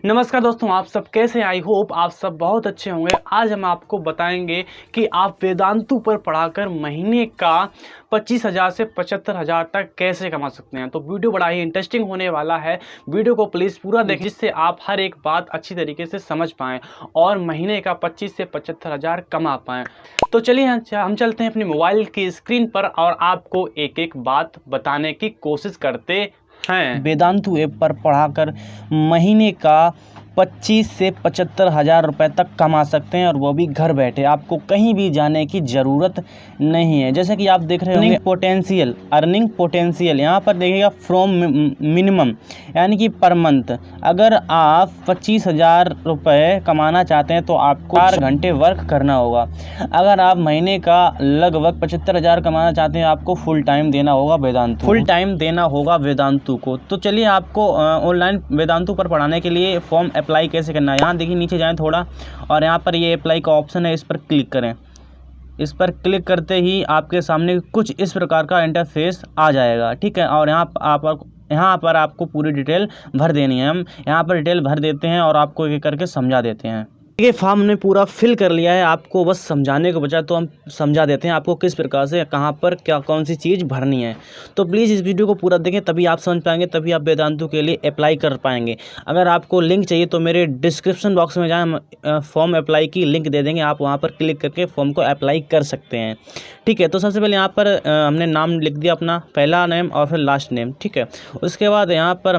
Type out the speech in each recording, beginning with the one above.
नमस्कार दोस्तों, आप सब कैसे हैं? आई होप आप सब बहुत अच्छे होंगे। आज हम आपको बताएंगे कि आप वेदांतु पर पढ़ाकर महीने का 25,000 से 75,000 तक कैसे कमा सकते हैं। तो वीडियो बड़ा ही इंटरेस्टिंग होने वाला है। वीडियो को प्लीज़ पूरा देखें जिससे आप हर एक बात अच्छी तरीके से समझ पाएँ और महीने का 25 से 75,000 कमा पाएँ। तो चलिए हम चलते हैं अपनी मोबाइल की स्क्रीन पर और आपको एक एक बात बताने की कोशिश करते हैं। वेदांतु ऐप पर पढ़ाकर महीने का 25 से 75,000 रुपये तक कमा सकते हैं और वो भी घर बैठे। आपको कहीं भी जाने की ज़रूरत नहीं है। जैसे कि आप देख रहे होंगे अर्निंग पोटेंशियल यहाँ पर देखिएगा फ्रॉम मिनिमम यानी कि पर मंथ। अगर आप 25,000 रुपये कमाना चाहते हैं तो आपको 4 घंटे वर्क करना होगा। अगर आप महीने का लगभग 75,000 कमाना चाहते हैं आपको फुल टाइम देना होगा वेदांतु को। तो चलिए आपको ऑनलाइन वेदांतु पर पढ़ाने के लिए फॉर्म अप्लाई कैसे करना है। यहाँ देखिए नीचे जाएं थोड़ा और यहाँ पर ये अप्लाई का ऑप्शन है, इस पर क्लिक करें। इस पर क्लिक करते ही आपके सामने कुछ इस प्रकार का इंटरफेस आ जाएगा, ठीक है। और यहाँ पर आपको पूरी डिटेल भर देनी है। हम यहाँ पर डिटेल भर देते हैं और आपको एक करके समझा देते हैं। ये फॉर्म ने पूरा फिल कर लिया है, आपको बस समझाने के बजाय तो हम समझा देते हैं आपको किस प्रकार से कहाँ पर क्या कौन सी चीज़ भरनी है। तो प्लीज़ इस वीडियो को पूरा देखें, तभी आप समझ पाएंगे, तभी आप वेदांतु के लिए अप्लाई कर पाएंगे। अगर आपको लिंक चाहिए तो मेरे डिस्क्रिप्शन बॉक्स में जाएँ, फॉर्म अप्लाई की लिंक दे देंगे, आप वहाँ पर क्लिक करके फॉर्म को अप्लाई कर सकते हैं, ठीक है। तो सबसे पहले यहाँ पर हमने नाम लिख दिया, अपना पहला नेम और फिर लास्ट नेम, ठीक है। उसके बाद यहाँ पर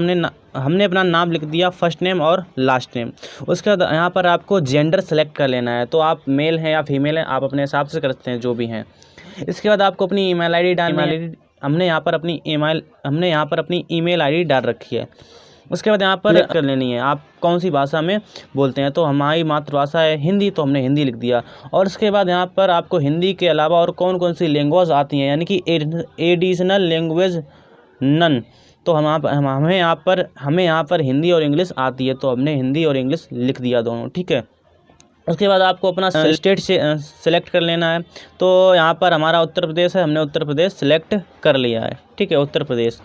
हमने अपना नाम लिख दिया, फर्स्ट नेम और लास्ट नेम। उसके बाद यहाँ पर आपको जेंडर सेलेक्ट कर लेना है, तो आप मेल हैं या फीमेल हैं आप अपने हिसाब से कर सकते हैं, जो भी हैं। इसके बाद आपको अपनी ईमेल आईडी डालनी है। हमने यहाँ पर अपनी ईमेल आईडी डाल रखी है। उसके बाद यहाँ पर कर लेनी है आप कौन सी भाषा में बोलते हैं। तो हमारी मातृभाषा है हिंदी, तो हमने हिंदी लिख दिया। और उसके बाद यहाँ पर आपको हिंदी के अलावा और कौन कौन सी लैंग्वेज आती हैं, यानी कि एडिशनल लैंग्वेज नन। तो हमें यहाँ पर हिंदी और इंग्लिश आती है, तो हमने हिंदी और इंग्लिश लिख दिया दोनों, ठीक है। उसके बाद आपको अपना स्टेट से सेलेक्ट कर लेना है। तो यहाँ पर हमारा उत्तर प्रदेश है, हमने उत्तर प्रदेश सेलेक्ट कर लिया है, ठीक है, उत्तर प्रदेश।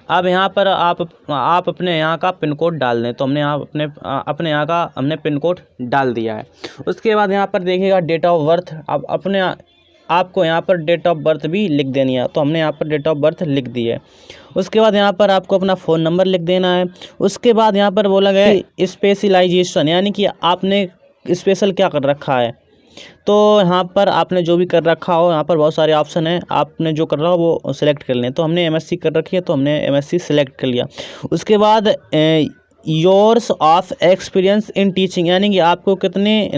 अब यहाँ पर आप अपने यहाँ का पिन कोड डाल दें। तो हमने यहाँ अपने यहाँ का हमने पिन कोड डाल दिया है। उसके बाद यहाँ पर देखिएगा डेट ऑफ बर्थ, अब आपको यहाँ पर डेट ऑफ बर्थ भी लिख देनी है। तो हमने यहाँ पर डेट ऑफ बर्थ लिख दी है। उसके बाद यहाँ पर आपको अपना फ़ोन नंबर लिख देना है। उसके बाद यहाँ पर बोला गया है स्पेशलाइजेशन, यानी कि आपने स्पेशल क्या कर रखा है। तो यहाँ पर आपने जो भी कर रखा हो, यहाँ पर बहुत सारे ऑप्शन हैं, आपने जो कर रहा हो वो सिलेक्ट कर लें। तो हमने एमएससी कर रखी है, तो हमने एमएससी सिलेक्ट कर लिया। उसके बाद yours of experience in teaching, यानी कि आपको कितने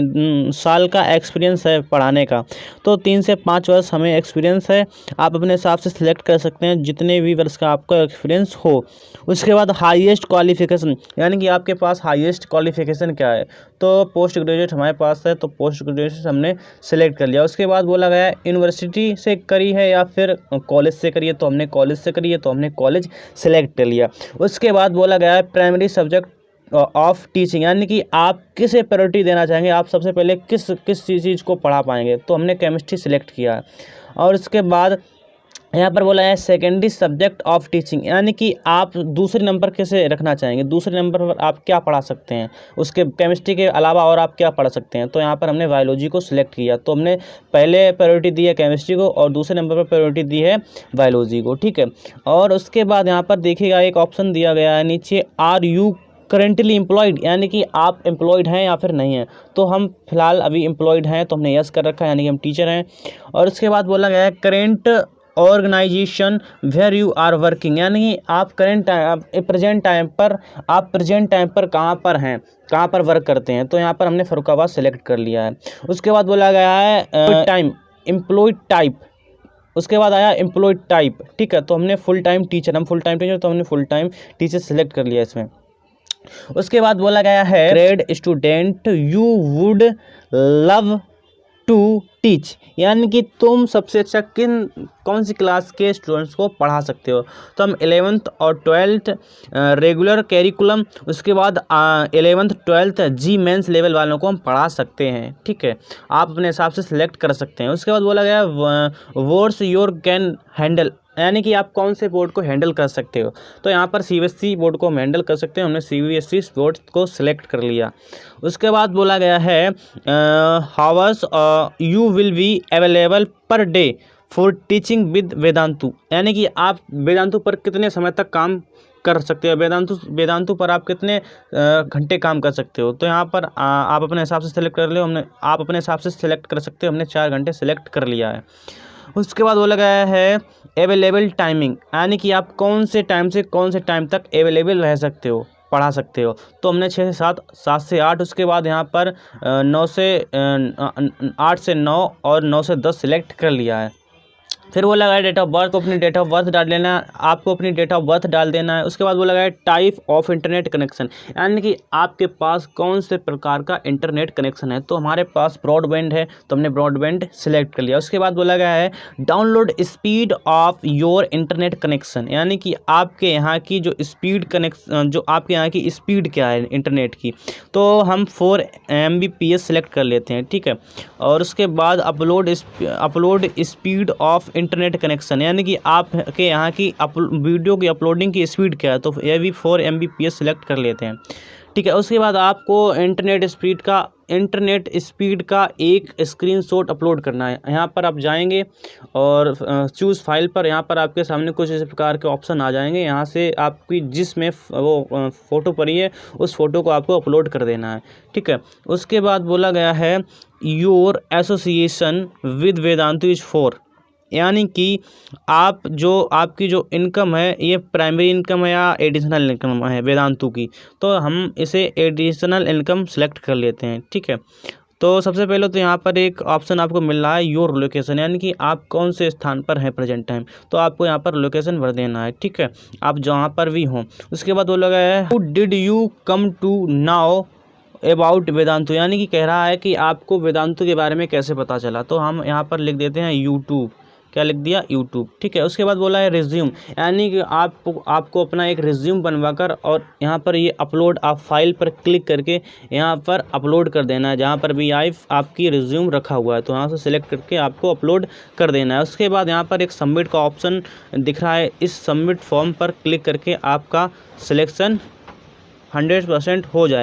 साल का एक्सपीरियंस है पढ़ाने का। तो 3 से 5 वर्ष हमें एक्सपीरियंस है। आप अपने हिसाब से सिलेक्ट कर सकते हैं जितने भी वर्ष का आपका एक्सपीरियंस हो। उसके बाद हाईएस्ट क्वालिफ़िकेशन, यानी कि आपके पास हाईएस्ट क्वालिफ़िकेशन क्या है। तो पोस्ट ग्रेजुएट हमारे पास है, तो पोस्ट ग्रेजुएट हमने सेलेक्ट कर लिया। उसके बाद बोला गया यूनिवर्सिटी से करी है या फिर कॉलेज से करी है, तो हमने कॉलेज से करी है, तो हमने कॉलेज सेलेक्ट कर लिया। उसके बाद बोला गया है प्राइमरी सब्जेक्ट ऑफ टीचिंग, यानी कि आप किसे प्रायोरिटी देना चाहेंगे, आप सबसे पहले किस चीज़ को पढ़ा पाएंगे। तो हमने केमिस्ट्री सिलेक्ट किया है। और उसके बाद यहाँ पर बोला है सेकेंडरी सब्जेक्ट ऑफ टीचिंग, यानी कि आप दूसरे नंबर कैसे रखना चाहेंगे, दूसरे नंबर पर आप क्या पढ़ा सकते हैं, उसके केमिस्ट्री के अलावा और आप क्या पढ़ा सकते हैं। तो यहाँ पर हमने बायोलॉजी को सिलेक्ट किया। तो हमने पहले प्रायोरिटी दी है केमिस्ट्री को और दूसरे नंबर पर प्रायोरिटी दी है बायोलॉजी को, ठीक है। और उसके बाद यहाँ पर देखिएगा एक ऑप्शन दिया गया है नीचे, आर यू करेंटली एम्प्लॉयड, यानी कि आप एम्प्लॉयड हैं या फिर नहीं हैं। तो हम फिलहाल अभी एम्प्लॉयड हैं, तो हमने यस कर रखा है, यानी कि हम टीचर हैं। और उसके बाद बोला गया है current organisation where you are working, यानी कि आप प्रेजेंट टाइम पर कहाँ पर हैं, कहाँ पर वर्क करते हैं। तो यहाँ पर हमने फर्रुखाबाद सेलेक्ट कर लिया है। उसके बाद बोला गया है एम्प्लॉयड टाइप। उसके बाद आया एम्प्लॉयड टाइप, ठीक है। तो हमने फुल टाइम टीचर, तो हमने फुल टाइम टीचर सेलेक्ट कर लिया इसमें। उसके बाद बोला गया है grade student you would love to teach, यानी कि तुम सबसे अच्छा कौन सी क्लास के स्टूडेंट्स को पढ़ा सकते हो। तो हम 11th और 12th रेगुलर कैरिकुलम, उसके बाद 11th 12th जी मेंस लेवल वालों को हम पढ़ा सकते हैं, ठीक है। आप अपने हिसाब से सिलेक्ट कर सकते हैं। उसके बाद बोला गया वर्ड्स योर कैन हैंडल, यानी कि आप कौन से बोर्ड को हैंडल कर सकते हो। तो यहाँ पर CBSE बोर्ड को हम हैंडल कर सकते हैं, हमने CBSE बोर्ड को सिलेक्ट कर लिया। उसके बाद बोला गया है hours you will be available per day for teaching with Vedantu, यानी कि आप वेदांतु पर कितने समय तक काम कर सकते हो, वेदांतु पर आप कितने घंटे काम कर सकते हो। तो यहाँ पर आप अपने हिसाब से सिलेक्ट कर लो, आप अपने हिसाब से सिलेक्ट कर सकते हो, हमने 4 घंटे सिलेक्ट कर लिया है। उसके बाद बोला गया है अवेलेबल टाइमिंग, यानी कि आप कौन से टाइम से कौन से टाइम तक अवेलेबल रह सकते हो, पढ़ा सकते हो। तो हमने 6 से 7, 7 से 8, उसके बाद यहाँ पर 8 से 9 और 9 से 10 सिलेक्ट कर लिया है। फिर बोला गया डेट ऑफ बर्थ, को अपनी डेट ऑफ बर्थ डाल लेना है, आपको अपनी डेट ऑफ बर्थ डाल देना है। उसके बाद बोला गया है टाइप ऑफ इंटरनेट कनेक्शन, यानी कि आपके पास कौन से प्रकार का इंटरनेट कनेक्शन है। तो हमारे पास ब्रॉडबैंड है, तो हमने ब्रॉडबैंड सिलेक्ट कर लिया। उसके बाद बोला गया है download speed of your internet connection, यानी कि आपके यहाँ की जो स्पीड कनेक्शन, जो आपके यहाँ की स्पीड क्या है इंटरनेट की। तो हम 4 Mbps सेलेक्ट कर लेते हैं, ठीक है। और उसके बाद upload speed of internet connection, यानी कि आपके यहाँ की वीडियो की अपलोडिंग की स्पीड क्या है। तो यह भी 4 Mbps सेलेक्ट कर लेते हैं, ठीक है। उसके बाद आपको इंटरनेट स्पीड का एक स्क्रीनशॉट अपलोड करना है। यहाँ पर आप जाएंगे और चूज़ फाइल पर, यहाँ पर आपके सामने कुछ इस प्रकार के ऑप्शन आ जाएंगे। यहाँ से आपकी जिसमें वो फ़ोटो पड़ी है उस फोटो को आपको अपलोड कर देना है, ठीक है। उसके बाद बोला गया है your association with Vedantu is 4, यानी कि आपकी जो इनकम है ये प्राइमरी इनकम है या एडिशनल इनकम है वेदांतु की। तो हम इसे एडिशनल इनकम सेलेक्ट कर लेते हैं, ठीक है। तो सबसे पहले तो यहाँ पर एक ऑप्शन आपको मिल रहा है योर लोकेशन, यानी कि आप कौन से स्थान पर हैं प्रेजेंट टाइम। तो आपको यहाँ पर लोकेशन भर देना है, ठीक है, आप जहाँ पर भी हों। उसके बाद बोला गया है who did you come to know about Vedantu, यानी कि कह रहा है कि आपको वेदांतु के बारे में कैसे पता चला। तो हम यहाँ पर लिख देते हैं यूट्यूब, क्या लिख दिया, यूट्यूब, ठीक है। उसके बाद बोला है रिज्यूम, यानी कि आपको अपना एक रिज्यूम बनवाकर और यहाँ पर ये अपलोड, आप फाइल पर क्लिक करके यहाँ पर अपलोड कर देना है। जहाँ पर भी आपकी रिज्यूम रखा हुआ है तो यहाँ से सिलेक्ट करके आपको अपलोड कर देना है। उसके बाद यहाँ पर एक सबमिट का ऑप्शन दिख रहा है, इस सबमिट फॉर्म पर क्लिक करके आपका सिलेक्शन 100% हो जाए।